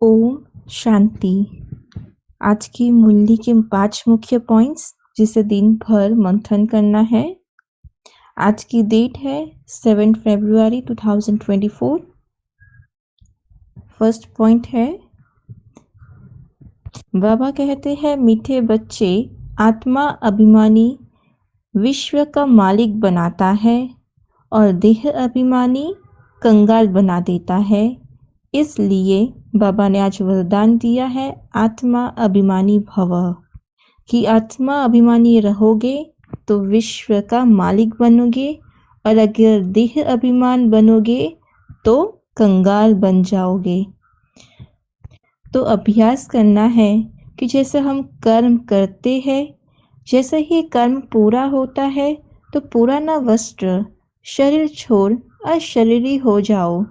ओम शांति। आज की मूल्य के 5 मुख्य पॉइंट्स जिसे दिन भर मंथन करना है। आज की डेट है 7 फरवरी 2024। फर्स्ट पॉइंट है, बाबा कहते हैं मीठे बच्चे, आत्मा अभिमानी विश्व का मालिक बनाता है और देह अभिमानी कंगाल बना देता है। इसलिए बाबा ने आज वरदान दिया है, आत्मा अभिमानी भव, कि आत्मा अभिमानी रहोगे तो विश्व का मालिक बनोगे, और अगर देह अभिमान बनोगे तो कंगाल बन जाओगे। तो अभ्यास करना है कि जैसे हम कर्म करते हैं, जैसे ही कर्म पूरा होता है तो पुराना वस्त्र शरीर छोड़ अशरीरी हो जाओ।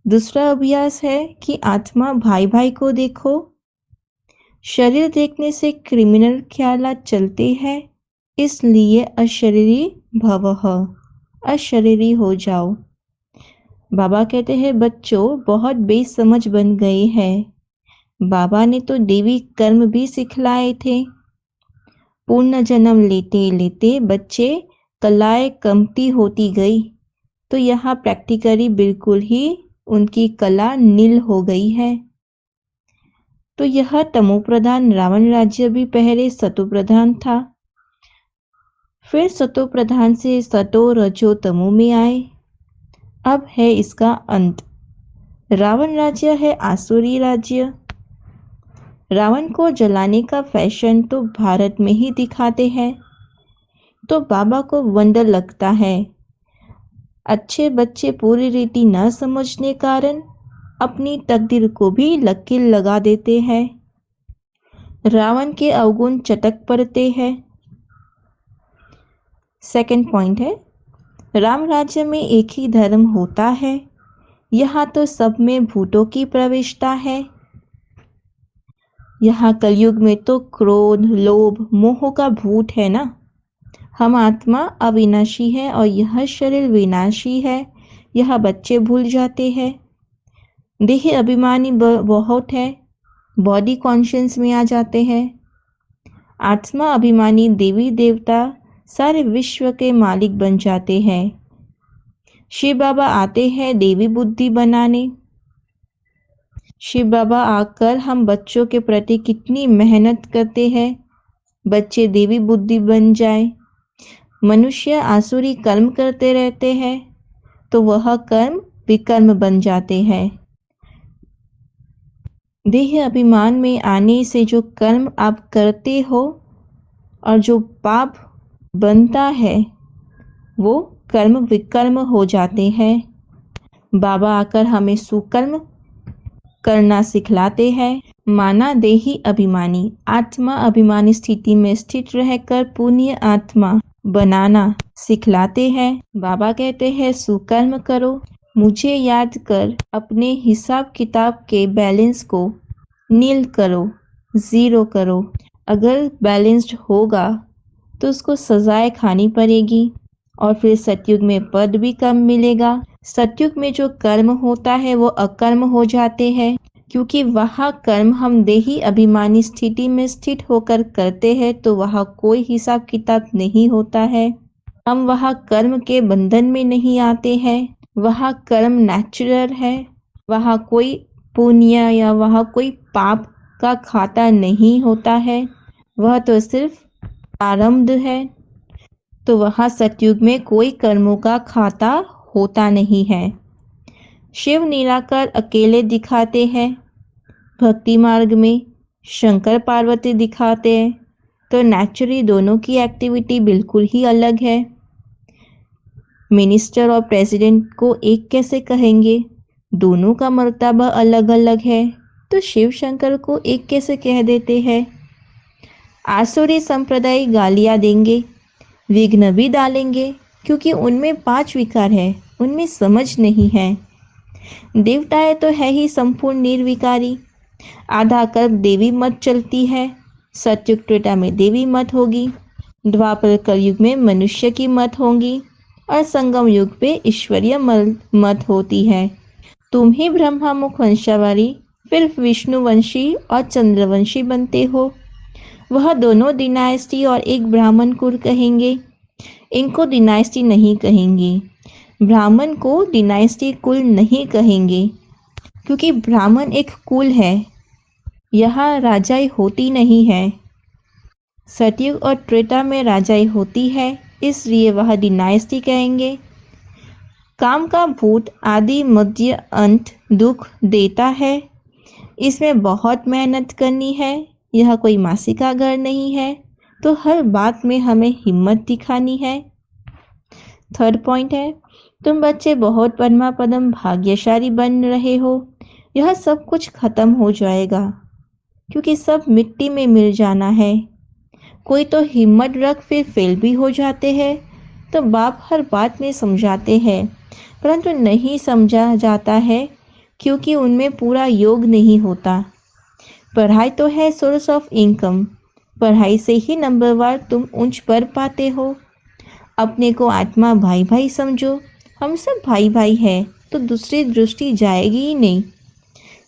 दूसरा अभ्यास है कि आत्मा भाई भाई को देखो। शरीर देखने से क्रिमिनल ख्यालात चलते हैं, इसलिए अशरीरी भवः, अशरीरी हो जाओ। बाबा कहते हैं बच्चों बहुत बेसमझ बन गए हैं। बाबा ने तो देवी कर्म भी सिखलाए थे। पूर्ण जन्म लेते लेते बच्चे कलाएं कमती होती गई, तो यहाँ प्रैक्टिकली बिल्कुल ही उनकी कला नील हो गई है। तो यह तमो प्रधान रावण राज्य भी पहले सतो प्रधान था, फिर सतो प्रधान से सतो रजो तमो में आए, अब है इसका अंत। रावण राज्य है आसुरी राज्य। रावण को जलाने का फैशन तो भारत में ही दिखाते हैं, तो बाबा को वंडर लगता है। अच्छे बच्चे पूरी रीति न समझने कारण अपनी तकदीर को भी लकीर लगा देते हैं। रावण के अवगुण चटक पड़ते हैं। सेकंड पॉइंट है, राम राज्य में एक ही धर्म होता है। यहाँ तो सब में भूतों की प्रविष्टा है। यहाँ कलयुग में तो क्रोध लोभ मोह का भूत है ना। हम आत्मा अविनाशी है और यह शरीर विनाशी है, यह बच्चे भूल जाते हैं। देह अभिमानी बहुत है, बॉडी कॉन्शियस में आ जाते हैं। आत्मा अभिमानी देवी देवता सारे विश्व के मालिक बन जाते हैं। शिव बाबा आते हैं देवी बुद्धि बनाने। शिव बाबा आकर हम बच्चों के प्रति कितनी मेहनत करते हैं, बच्चे देवी बुद्धि बन जाए। मनुष्य आसुरी कर्म करते रहते हैं, तो वह कर्म विकर्म बन जाते हैं। देह अभिमान में आने से जो कर्म आप करते हो और जो पाप बनता है, वो कर्म विकर्म हो जाते हैं। बाबा आकर हमें सुकर्म करना सिखलाते हैं। माना देही अभिमानी, आत्मा अभिमानी स्थिति में स्थित रहकर पुण्य आत्मा बनाना सिखलाते हैं। बाबा कहते हैं सुकर्म करो, मुझे याद कर अपने हिसाब किताब के बैलेंस को नील करो, ज़ीरो करो। अगर बैलेंस्ड होगा तो उसको सजाएं खानी पड़ेगी और फिर सतयुग में पद भी कम मिलेगा। सतयुग में जो कर्म होता है वो अकर्म हो जाते हैं, क्योंकि वहाँ कर्म हम देही अभिमानी स्थिति में स्थित होकर करते हैं, तो वहाँ कोई हिसाब किताब नहीं होता है। हम वहाँ कर्म के बंधन में नहीं आते हैं। वहाँ कर्म नेचुरल है, वहाँ कोई पुण्य या वहाँ कोई पाप का खाता नहीं होता है, वह तो सिर्फ प्रारब्ध है। तो वहाँ सतयुग में कोई कर्मों का खाता होता नहीं है। शिव निराकार अकेले दिखाते हैं, भक्ति मार्ग में शंकर पार्वती दिखाते हैं, तो नेचुरली दोनों की एक्टिविटी बिल्कुल ही अलग है। मिनिस्टर और प्रेसिडेंट को एक कैसे कहेंगे, दोनों का मर्तबा अलग अलग है, तो शिव शंकर को एक कैसे कह देते हैं। आसुरी संप्रदाय गालियाँ देंगे, विघ्न भी डालेंगे, क्योंकि उनमें 5 विकार है, उनमें समझ नहीं है। देवताएं तो है ही संपूर्ण निर्विकारी। आधा कल्प देवी मत चलती है, सतयुग त्रेता में देवी मत होगी, द्वापर कलयुग में मनुष्य की मत होंगी और संगम युग पे ईश्वरीय मत होती है। तुम ही ब्रह्मामुख वंशावली फिर विष्णुवंशी और चंद्रवंशी बनते हो। वह दोनों डिनाइस्टी और एक ब्राह्मण कुल कहेंगे। इनको डिनाइस्टी नहीं कहेंगे। ब्राह्मण को डिनाइस्टी कुल नहीं कहेंगे, क्योंकि ब्राह्मण एक कुल है। यहाँ राजाई होती नहीं है। सतयुग और त्रेता में राजाई होती है, इसलिए वह डिनाइस्टी कहेंगे। काम का भूत आदि मध्य अंत दुख देता है। इसमें बहुत मेहनत करनी है। यह कोई मासिका घर नहीं है, तो हर बात में हमें हिम्मत दिखानी है। थर्ड पॉइंट है, तुम बच्चे बहुत परमा पदम भाग्यशाली बन रहे हो। यह सब कुछ खत्म हो जाएगा, क्योंकि सब मिट्टी में मिल जाना है। कोई तो हिम्मत रख फिर फेल भी हो जाते हैं। तो बाप हर बात में समझाते हैं, परंतु नहीं समझा जाता है, क्योंकि उनमें पूरा योग नहीं होता। पढ़ाई तो है सोर्स ऑफ इनकम। पढ़ाई से ही नंबरवार तुम ऊंच पर पाते हो। अपने को आत्मा भाई भाई समझो। हम सब भाई भाई हैं, तो दूसरी दृष्टि जाएगी ही नहीं।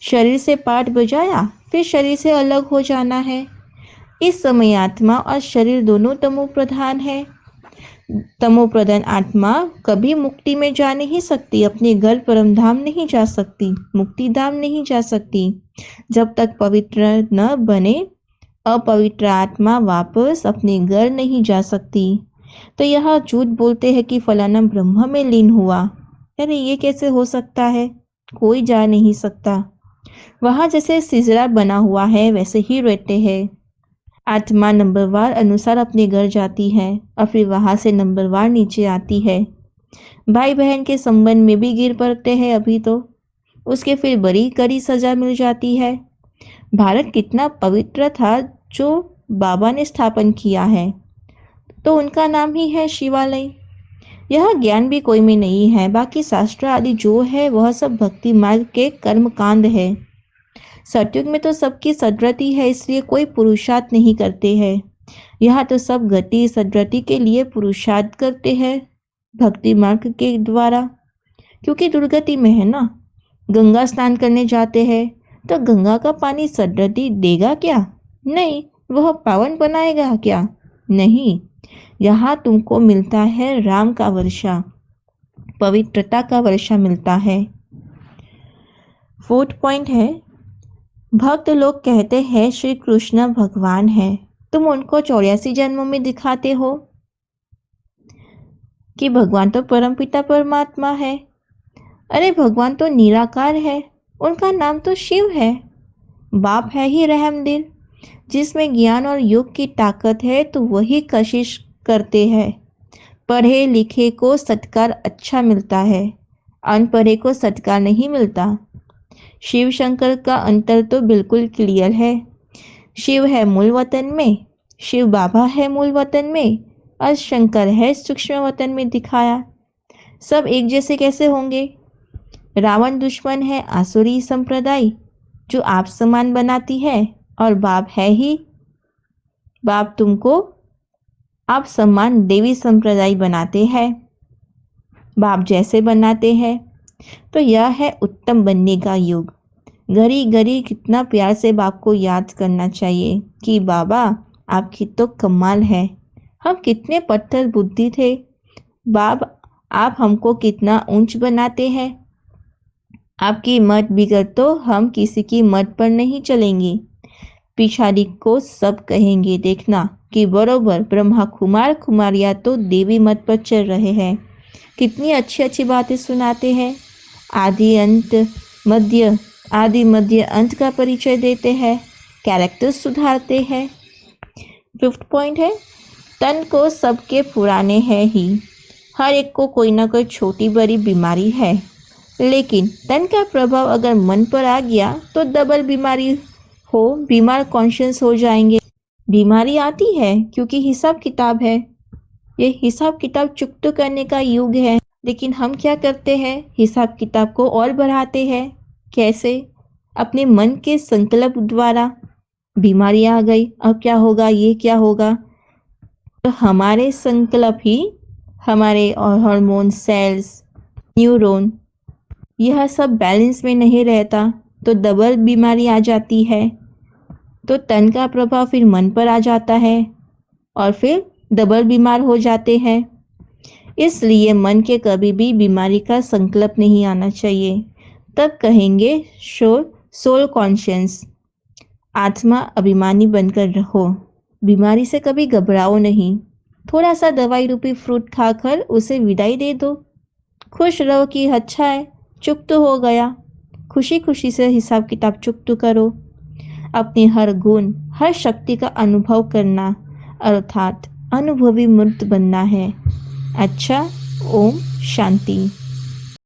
शरीर से पाठ बजाया, फिर शरीर से अलग हो जाना है। इस समय आत्मा और शरीर दोनों तमो प्रधान है। तमो प्रधान आत्मा कभी मुक्ति में जा नहीं सकती, अपने घर परम धाम नहीं जा सकती, मुक्ति धाम नहीं जा सकती। जब तक पवित्र न बने, अपवित्र आत्मा वापस अपने घर नहीं जा सकती। तो यह झूठ बोलते हैं कि फलाना ब्रह्म में लीन हुआ। अरे ये कैसे हो सकता है? कोई जा नहीं सकता। वहां जैसे सिजरा बना हुआ है वैसे ही रहते हैं। आत्मा नंबरवार अनुसार अपने घर जाती है और फिर वहां से नंबरवार नीचे आती है। भाई बहन के संबंध में भी गिर पड़ते हैं अभी तो। उसके फिर बड़ी कड़ी सजा मिल जाती है। भारत कितना पवित्र था जो बाबा ने स्थापन किया है, तो उनका नाम ही है शिवालय। यह ज्ञान भी कोई में नहीं है। बाकी शास्त्र आदि जो है वह सब भक्ति मार्ग के कर्म कांड है। सतयुग में तो सबकी सदरती है, इसलिए कोई पुरुषार्थ नहीं करते हैं। यहाँ तो सब गति सदरती के लिए पुरुषार्थ करते हैं भक्ति मार्ग के द्वारा, क्योंकि दुर्गति में है ना। गंगा स्नान करने जाते हैं तो गंगा का पानी सदरती देगा क्या? नहीं। वह पावन बनाएगा क्या? नहीं। यहाँ तुमको मिलता है राम का वर्षा, पवित्रता का वर्षा मिलता है। फोर्थ पॉइंट है, भक्त लोग कहते हैं श्री कृष्ण भगवान है। तुम उनको 84 जन्मों में दिखाते हो कि भगवान तो परमपिता परमात्मा है। अरे भगवान तो निराकार है, उनका नाम तो शिव है। बाप है ही रहमदिल। जिसमें ज्ञान और योग की ताकत है तो वही कशिश करते हैं। पढ़े लिखे को सत्कार अच्छा मिलता है, अनपढ़े को सत्कार नहीं मिलता। शिव शंकर का अंतर तो बिल्कुल क्लियर है। शिव है मूल वतन में, शिव बाबा है मूल वतन में, और शंकर है सूक्ष्म वतन में दिखाया। सब एक जैसे कैसे होंगे? रावण दुश्मन है आसुरी संप्रदाय जो आप समान बनाती है, और बाप है ही बाप तुमको आप समान देवी संप्रदाय बनाते हैं, बाप जैसे बनाते हैं। तो यह है उत्तम बनने का योग। घड़ी घड़ी कितना प्यार से बाप को याद करना चाहिए कि बाबा आपकी तो कमाल है। हम कितने पत्थर बुद्धि थे, बाप आप हमको कितना ऊंच बनाते हैं। आपकी मत बिगड़ तो हम किसी की मत पर नहीं चलेंगे। पिछाड़ी को सब कहेंगे देखना कि बरोबर ब्रह्मा कुमार कुमारिया तो देवी मत पर चल रहे हैं। कितनी अच्छी अच्छी बातें सुनाते हैं। आदि अंत मध्य, आदि मध्य अंत का परिचय देते हैं, कैरेक्टर सुधारते हैं। फिफ्थ पॉइंट है, तन को सबके पुराने हैं ही। हर एक को कोई ना कोई छोटी बड़ी बीमारी है, लेकिन तन का प्रभाव अगर मन पर आ गया तो डबल बीमारी हो, बीमार कॉन्शियस हो जाएंगे। बीमारी आती है क्योंकि हिसाब किताब है। ये हिसाब किताब चुकता करने का युग है, लेकिन हम क्या करते हैं? हिसाब किताब को और बढ़ाते हैं। कैसे? अपने मन के संकल्प द्वारा। बीमारी आ गई, अब क्या होगा, ये क्या होगा? तो हमारे संकल्प ही हमारे हार्मोन, सेल्स, न्यूरॉन यह सब बैलेंस में नहीं रहता तो डबल बीमारी आ जाती है। तो तन का प्रभाव फिर मन पर आ जाता है और फिर डबल बीमार हो जाते हैं। इसलिए मन के कभी भी बीमारी का संकल्प नहीं आना चाहिए। तब कहेंगे सोल कॉन्शियस, आत्मा अभिमानी बनकर रहो। बीमारी से कभी घबराओ नहीं। थोड़ा सा दवाई रूपी फ्रूट खाकर उसे विदाई दे दो। खुश रहो कि अच्छा है, चुप तो हो गया। खुशी खुशी से हिसाब किताब चुकता करो। अपने हर गुण, हर शक्ति का अनुभव करना अर्थात अनुभवी मूर्त बनना है। अच्छा, ओम शांति।